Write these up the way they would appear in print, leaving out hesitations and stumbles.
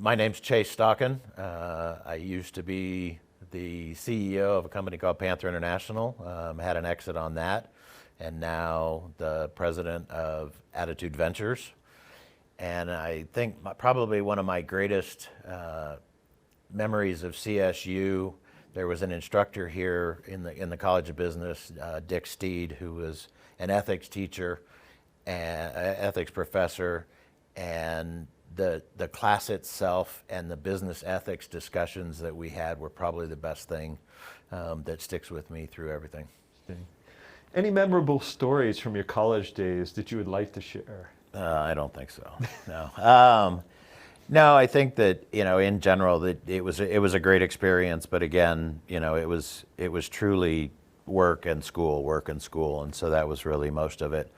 My name's Chase Stockon. I used to be the CEO of a company called Panther International, had an exit on that, and now the president of Attitude Ventures. And I think probably one of my greatest memories of CSU, there was an instructor here in the College of Business, Dick Steed, who was an ethics teacher, and ethics professor, and the class itself and the business ethics discussions that we had were probably the best thing that sticks with me through everything. Any memorable stories from your college days that you would like to share? I don't think so. No. No, I think that in general that it was a great experience, but again, it was truly work and school, and so that was really most of it.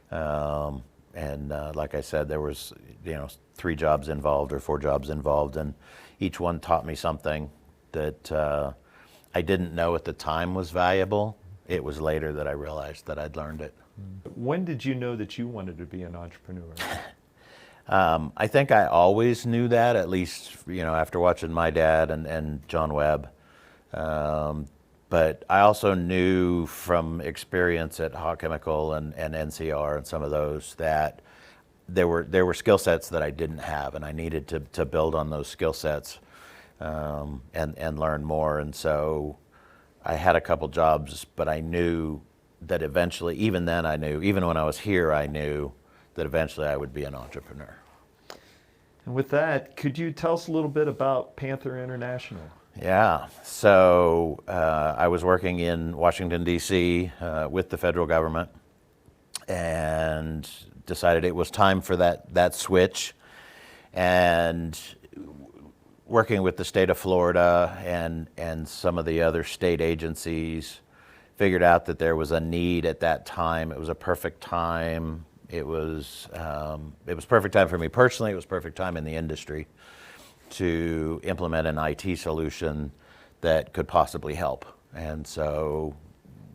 And like I said, there was 3 jobs involved or 4 jobs involved, and each one taught me something that I didn't know at the time was valuable. It was later that I realized that I'd learned it. When did you know that you wanted to be an entrepreneur? I think I always knew that, at least after watching my dad and John Webb. But I also knew from experience at Hawk Chemical and NCR and some of those that there were skill sets that I didn't have, and I needed to build on those skill sets and learn more. And so I had a couple jobs, but I knew that eventually, even then I knew, even when I was here, I knew that eventually I would be an entrepreneur. And with that, could you tell us a little bit about Panther International? Yeah, so I was working in Washington, D.C. With the federal government, and decided it was time for that switch, and working with the state of Florida and some of the other state agencies, figured out that there was a need at that time. It was a perfect time. It was perfect time for me personally. It was perfect time in the industry to implement an IT solution that could possibly help. And so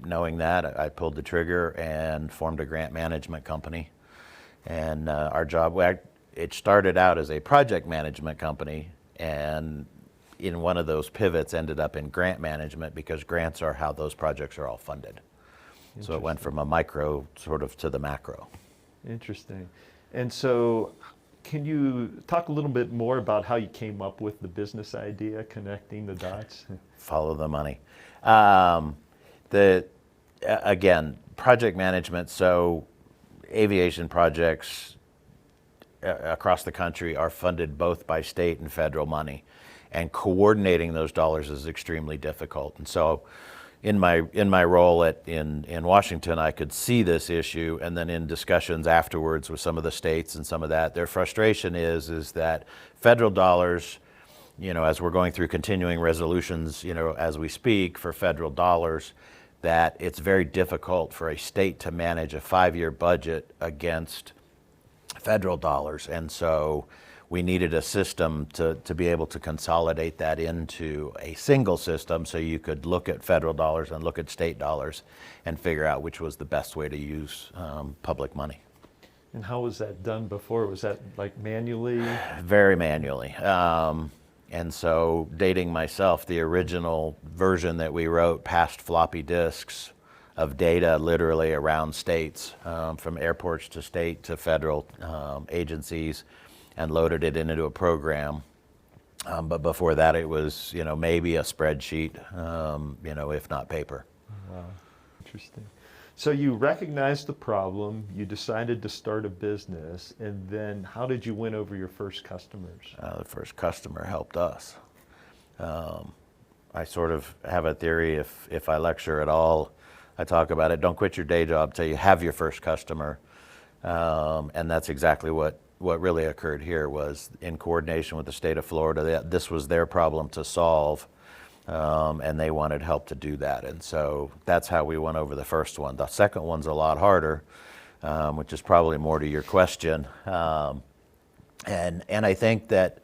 knowing that, I pulled the trigger and formed a grant management company. And our job, it started out as a project management company, and in one of those pivots ended up in grant management, because grants are how those projects are all funded. So it went from a micro sort of to the macro. Interesting. And so can you talk a little bit more about how you came up with the business idea, connecting the dots? Follow the money. Again, project management, so aviation projects across the country are funded both by state and federal money, and coordinating those dollars is extremely difficult. And so in my role in Washington, I could see this issue, and then in discussions afterwards with some of the states and some of that, their frustration is that federal dollars, as we're going through continuing resolutions, as we speak for federal dollars, that it's very difficult for a state to manage a 5-year budget against federal dollars. And so we needed a system to be able to consolidate that into a single system, so you could look at federal dollars and look at state dollars and figure out which was the best way to use public money. And how was that done before? Was that like manually? Very manually. And so, dating myself, the original version that we wrote passed floppy disks of data literally around states, from airports to state to federal agencies, and loaded it into a program. But before that, it was maybe a spreadsheet, if not paper. Wow, interesting. So you recognized the problem, you decided to start a business, and then how did you win over your first customers? The first customer helped us. I sort of have a theory, if I lecture at all, I talk about it, don't quit your day job till you have your first customer. And that's exactly what really occurred here, was in coordination with the state of Florida. This was their problem to solve. And they wanted help to do that. And so that's how we went over the first one. The second one's a lot harder, which is probably more to your question. And I think that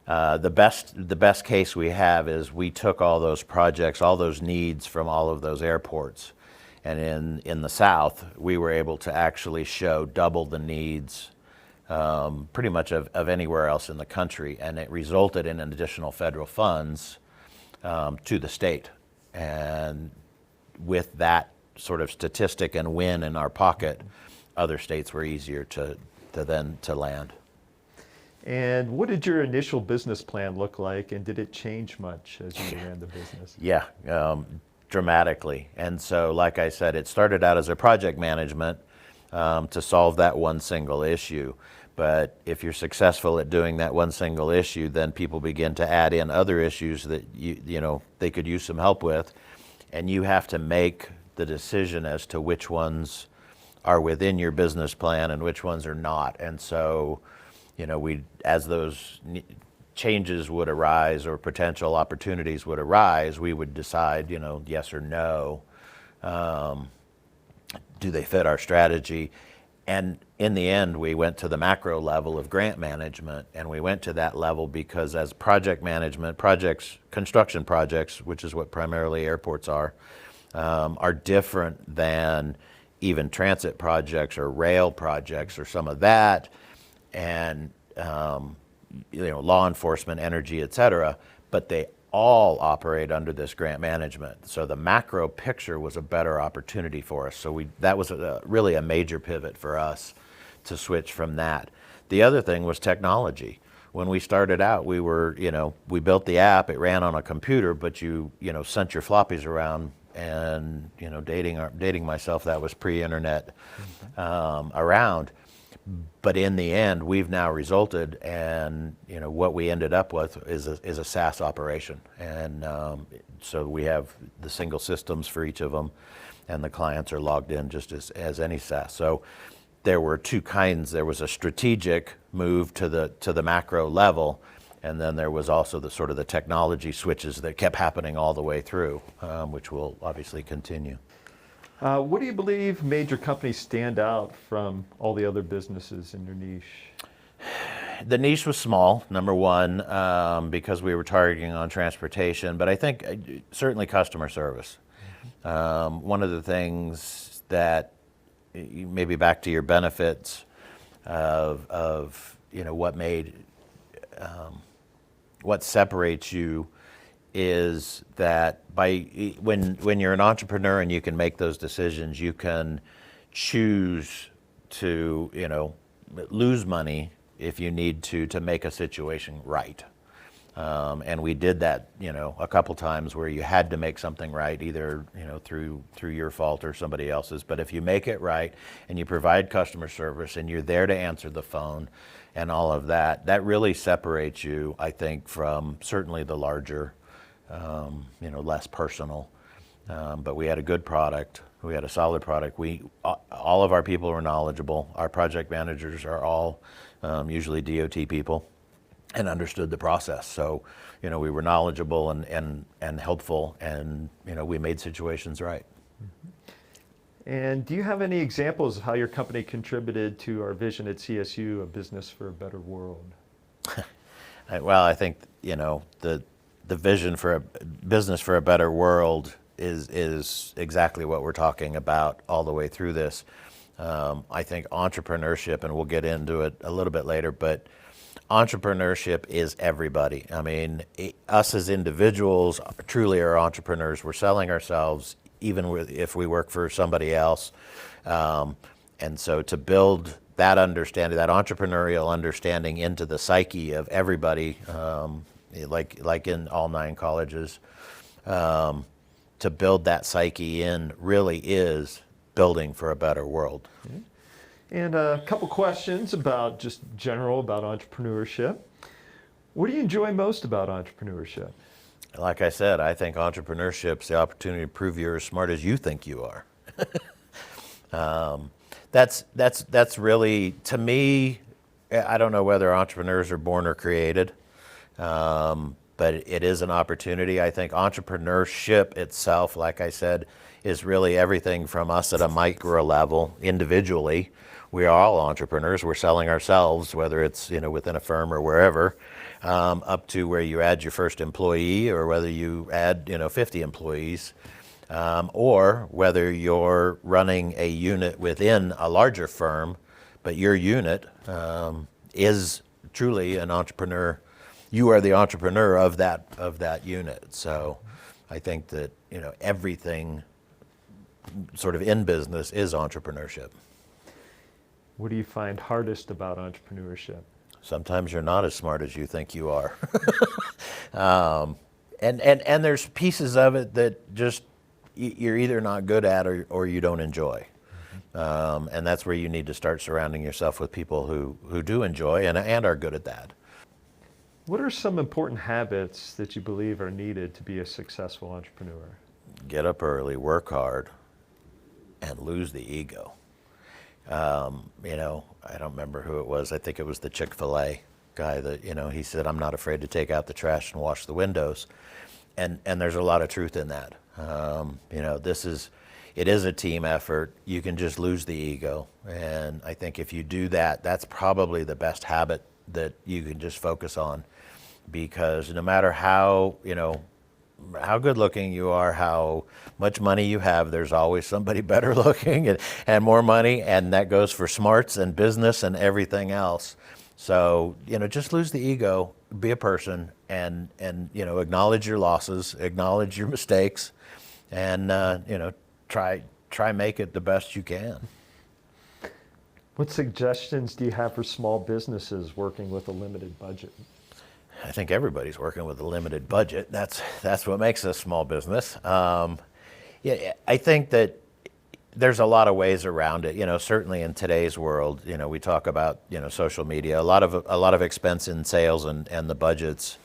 the best case we have is we took all those projects, all those needs from all of those airports. And in the South, we were able to actually show double the needs pretty much of anywhere else in the country, and it resulted in additional federal funds to the state. And with that sort of statistic and win in our pocket, other states were easier to land. And what did your initial business plan look like, and did it change much as you ran the business? Yeah, dramatically. And so, like I said, it started out as a project management to solve that one single issue. But if you're successful at doing that one single issue, then people begin to add in other issues that they could use some help with, and you have to make the decision as to which ones are within your business plan and which ones are not. And so, as those changes would arise or potential opportunities would arise, we would decide, yes or no. Do they fit our strategy? And in the end, we went to the macro level of grant management, and we went to that level because as project management, construction projects, which is what primarily airports are different than even transit projects or rail projects or some of that, and law enforcement, energy, et cetera, but they all operate under this grant management. So the macro picture was a better opportunity for us. So that was really a major pivot for us to switch from that. The other thing was technology. When we started out, we built the app, it ran on a computer, but you sent your floppies around, and dating myself, that was pre-internet around. But in the end, we've now resulted, and what we ended up with is a SaaS operation, and so we have the single systems for each of them, and the clients are logged in just as any SaaS. So there were two kinds. There was a strategic move to the macro level, and then there was also the sort of the technology switches that kept happening all the way through, which will obviously continue. What do you believe made your company stand out from all the other businesses in your niche? The niche was small, number one, because we were targeting on transportation, but I think certainly customer service. One of the things that, maybe back to your benefits of what separates you, is that when you're an entrepreneur and you can make those decisions, you can choose to lose money if you need to make a situation right. And we did that a couple times where you had to make something right, either through your fault or somebody else's. But if you make it right and you provide customer service and you're there to answer the phone and all of that, that really separates you, I think, from certainly the larger, less personal. But we had a good product. We had a solid product. All of our people were knowledgeable. Our project managers are all usually DOT people and understood the process. So, we were knowledgeable and helpful, and we made situations right. And do you have any examples of how your company contributed to our vision at CSU, a business for a better world? Well, I think the vision for a business for a better world is exactly what we're talking about all the way through this. I think entrepreneurship, and we'll get into it a little bit later, but entrepreneurship is everybody. I mean, us as individuals truly are entrepreneurs. We're selling ourselves, even if we work for somebody else. And so to build that understanding, that entrepreneurial understanding into the psyche of everybody, like in all 9 colleges, to build that psyche in really is building for a better world. Okay. And a couple questions about entrepreneurship. What do you enjoy most about entrepreneurship? Like I said, I think entrepreneurship's the opportunity to prove you're as smart as you think you are. That's really, to me, I don't know whether entrepreneurs are born or created, but it is an opportunity. I think entrepreneurship itself, like I said, is really everything from us at a micro level individually. We are all entrepreneurs. We're selling ourselves, whether it's within a firm or wherever, up to where you add your first employee, or whether you add 50 employees, or whether you're running a unit within a larger firm, but your unit is truly an entrepreneur. You are the entrepreneur of that unit. So I think that, everything sort of in business is entrepreneurship. What do you find hardest about entrepreneurship? Sometimes you're not as smart as you think you are. And there's pieces of it that just you're either not good at or you don't enjoy. And that's where you need to start surrounding yourself with people who do enjoy and are good at that. What are some important habits that you believe are needed to be a successful entrepreneur? Get up early, work hard, and lose the ego. I don't remember who it was. I think it was the Chick-fil-A guy that, he said, I'm not afraid to take out the trash and wash the windows. And there's a lot of truth in that. It is a team effort. You can just lose the ego. And I think if you do that, that's probably the best habit that you can just focus on, because no matter how good looking you are, how much money you have, there's always somebody better looking and more money, and that goes for smarts and business and everything else. So, just lose the ego, be a person, and acknowledge your losses, acknowledge your mistakes, and try make it the best you can. What suggestions do you have for small businesses working with a limited budget? I think everybody's working with a limited budget. That's what makes a small business. I think that there's a lot of ways around it. Certainly in today's world, we talk about social media. A lot of expense in sales and the budgets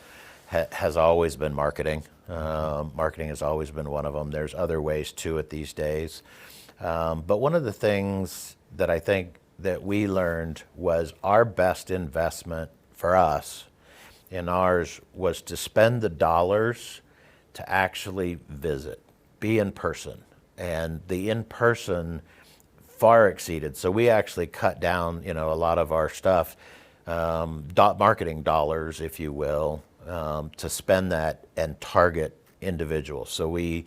has always been marketing. Marketing has always been one of them. There's other ways to it these days. But one of the things that I think that we learned was our best investment for us in ours was to spend the dollars to actually visit, be in person. And the in-person far exceeded. So we actually cut down, a lot of our stuff, marketing dollars, if you will, to spend that and target individuals. So we,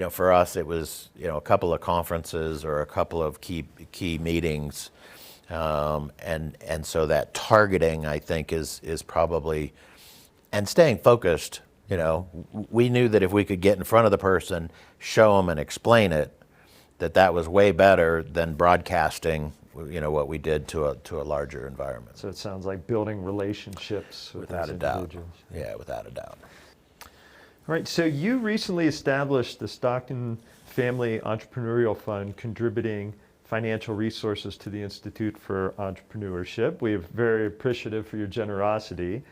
for us, it was, a couple of conferences or a couple of key meetings. And so that targeting, I think, is probably, and staying focused. We knew that if we could get in front of the person, show them and explain it, that was way better than broadcasting, what we did to a larger environment. So it sounds like building relationships with Without those a doubt. individuals. Yeah, without a doubt. All right, so you recently established the Stockton Family Entrepreneurial Fund, contributing financial resources to the Institute for Entrepreneurship. We are very appreciative for your generosity.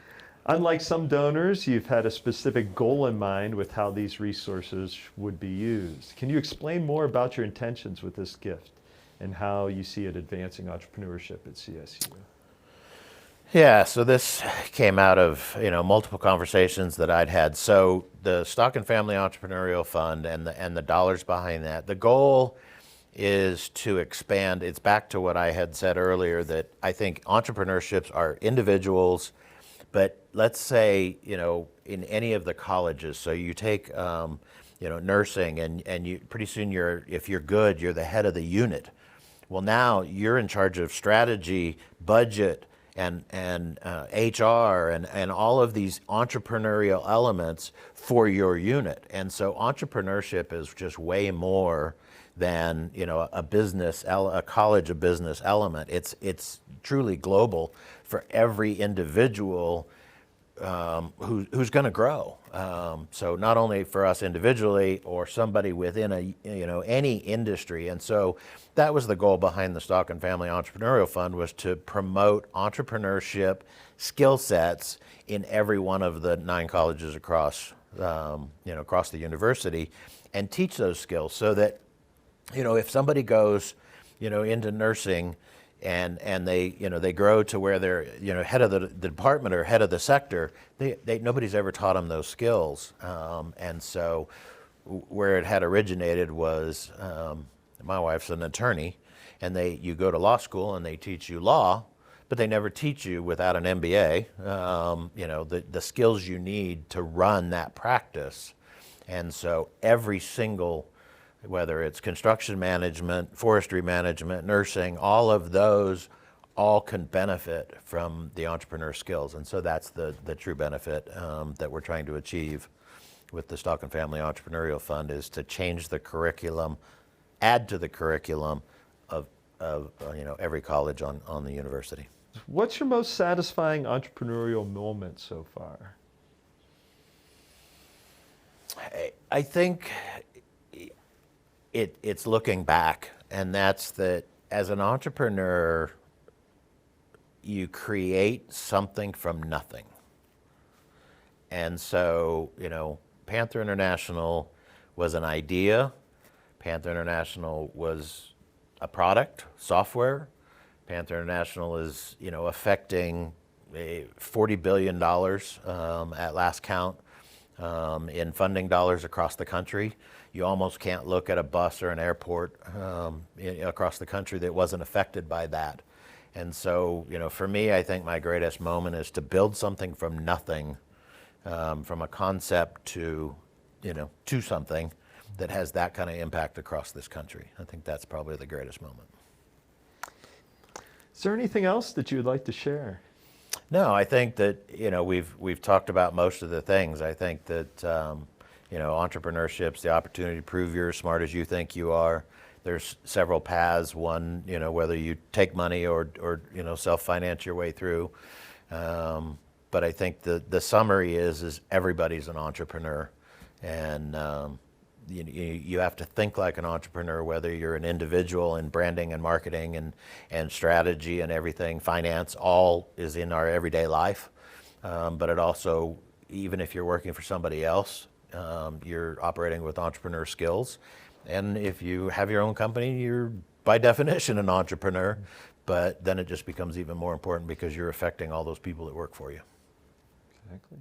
Unlike some donors, you've had a specific goal in mind with how these resources would be used. Can you explain more about your intentions with this gift and how you see it advancing entrepreneurship at CSU? Yeah, so this came out of multiple conversations that I'd had. So the Stockton Family Entrepreneurial Fund and the dollars behind that, the goal is to expand. It's back to what I had said earlier, that I think entrepreneurships are individuals, but let's say in any of the colleges. So you take nursing, and you pretty soon if you're good, you're the head of the unit. Well, now you're in charge of strategy, budget, and HR and all of these entrepreneurial elements for your unit. And so entrepreneurship is just way more than a college of business element. It's truly global for every individual who's going to grow. So not only for us individually or somebody within any industry. And so that was the goal behind the Stockton Family Entrepreneurial Fund, was to promote entrepreneurship skill sets in every one of the 9 colleges across the university, and teach those skills so that if somebody goes into nursing and they grow to where they're head of the department or head of the sector, nobody's ever taught them those skills. And so where it had originated was, my wife's an attorney, and you go to law school and they teach you law, but they never teach you without an MBA, the skills you need to run that practice. And so every single whether it's construction management, forestry management, nursing, all of those all can benefit from the entrepreneur skills. And so that's the true benefit that we're trying to achieve with the Stockon Family Entrepreneurial Fund, is to change the curriculum, add to the curriculum of every college on the university. What's your most satisfying entrepreneurial moment so far? I think it's looking back, and that's that as an entrepreneur, you create something from nothing. And so, Panther International was an idea. Panther International was a product, software. Panther International is, affecting $40 billion at last count in funding dollars across the country. You almost can't look at a bus or an airport across the country that wasn't affected by that. And so, for me, I think my greatest moment is to build something from nothing, from a concept to something that has that kind of impact across this country. I think that's probably the greatest moment. Is there anything else that you would like to share? No, I think that, we've talked about most of the things. I think that, entrepreneurship's the opportunity to prove you're as smart as you think you are. There's several paths. One, whether you take money or self-finance your way through. But I think the summary is everybody's an entrepreneur, and you have to think like an entrepreneur, whether you're an individual in branding and marketing and strategy and everything. Finance, all is in our everyday life. But it also, even if you're working for somebody else, you're operating with entrepreneur skills. And if you have your own company, you're by definition an entrepreneur, but then it just becomes even more important because you're affecting all those people that work for you. Exactly.